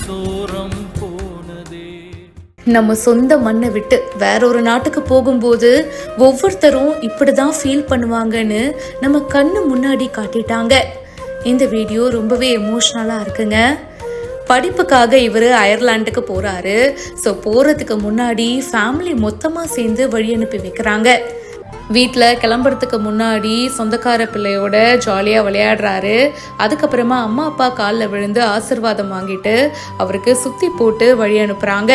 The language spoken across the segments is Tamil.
சோரம் போனதே. நம்ம சொந்த மண்ணை விட்டு வேற ஒரு நாட்டுக்கு போகும்போது ஒவ்வொருத்தரும் இப்படிதான் ஃபீல் பண்ணுவாங்கன்னு நம்ம கண்ணு முன்னாடி காட்டிட்டாங்க. இந்த வீடியோ ரொம்பவே எமோஷ்னலா இருக்குங்க. படிப்புக்காக இவர் அயர்லாண்டுக்கு போறாரு. ஸோ போறதுக்கு முன்னாடி ஃபேமிலி மொத்தமாக சேர்ந்து வழி அனுப்பி வைக்கிறாங்க. வீட்டில் கிளம்புறதுக்கு முன்னாடி சொந்தக்கார பிள்ளையோட ஜாலியாக விளையாடுறாரு. அதுக்கப்புறமா அம்மா அப்பா காலில் விழுந்து ஆசிர்வாதம் வாங்கிட்டு அவருக்கு சுற்றி போட்டு வழி அனுப்புகிறாங்க.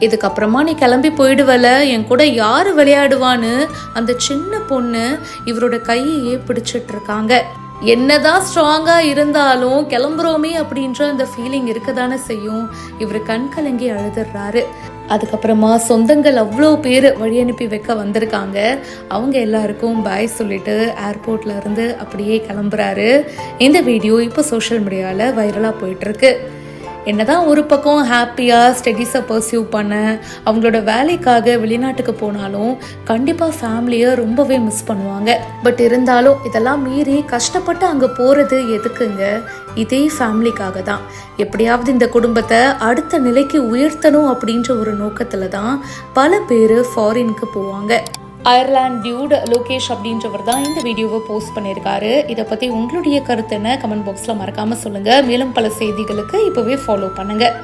இதுக்கப்புறமா நீ கிளம்பி போயிடுவல, என் கூட யார் விளையாடுவான்னு அந்த சின்ன பொண்ணு இவரோட கையையே பிடிச்சிட்டு இருக்காங்க. என்னதான் ஸ்ட்ராங்கா இருந்தாலும் கிளம்புறோமே அப்படின்ற அந்த ஃபீலிங் இருக்கதானே செய்யும். இவர் கண் கலங்கி அழுதுறாரு. அதுக்கப்புறமா சொந்தங்கள் அவ்வளோ பேர் வழி அனுப்பி வைக்க வந்திருக்காங்க. அவங்க எல்லாருக்கும் பாய் சொல்லிட்டு ஏர்போர்ட்ல இருந்து அப்படியே கிளம்புறாரு. இந்த வீடியோ இப்போ சோஷியல் மீடியாவில் வைரலாக போயிட்டு இருக்கு. என்னதான் ஒரு பக்கம் ஹாப்பியாக ஸ்டடீஸை பர்சியூ பண்ண அவங்களோட வேலைக்காக வெளிநாட்டுக்கு போனாலும் கண்டிப்பாக ஃபேமிலியை ரொம்பவே மிஸ் பண்ணுவாங்க. பட் இருந்தாலும் இதெல்லாம் மீறி கஷ்டப்பட்டு அங்கே போகிறது எதுக்குங்க? இதே ஃபேமிலிக்காக தான். எப்படியாவது இந்த குடும்பத்தை அடுத்த நிலைக்கு உயர்த்தணும் அப்படின்ற ஒரு நோக்கத்தில் தான் பல பேர் ஃபாரினுக்கு போவாங்க. அயர்லாந்து டியூட் லோகேஷ் அப்படின்றவர் தான் இந்த வீடியோவை போஸ்ட் பண்ணியிருக்காரு. இதை பற்றி உங்களுடைய கருத்து என்ன? கமெண்ட் பாக்ஸில் மறக்காமல் சொல்லுங்கள். மேலும் பல செய்திகளுக்கு இப்போவே ஃபாலோ பண்ணுங்கள்.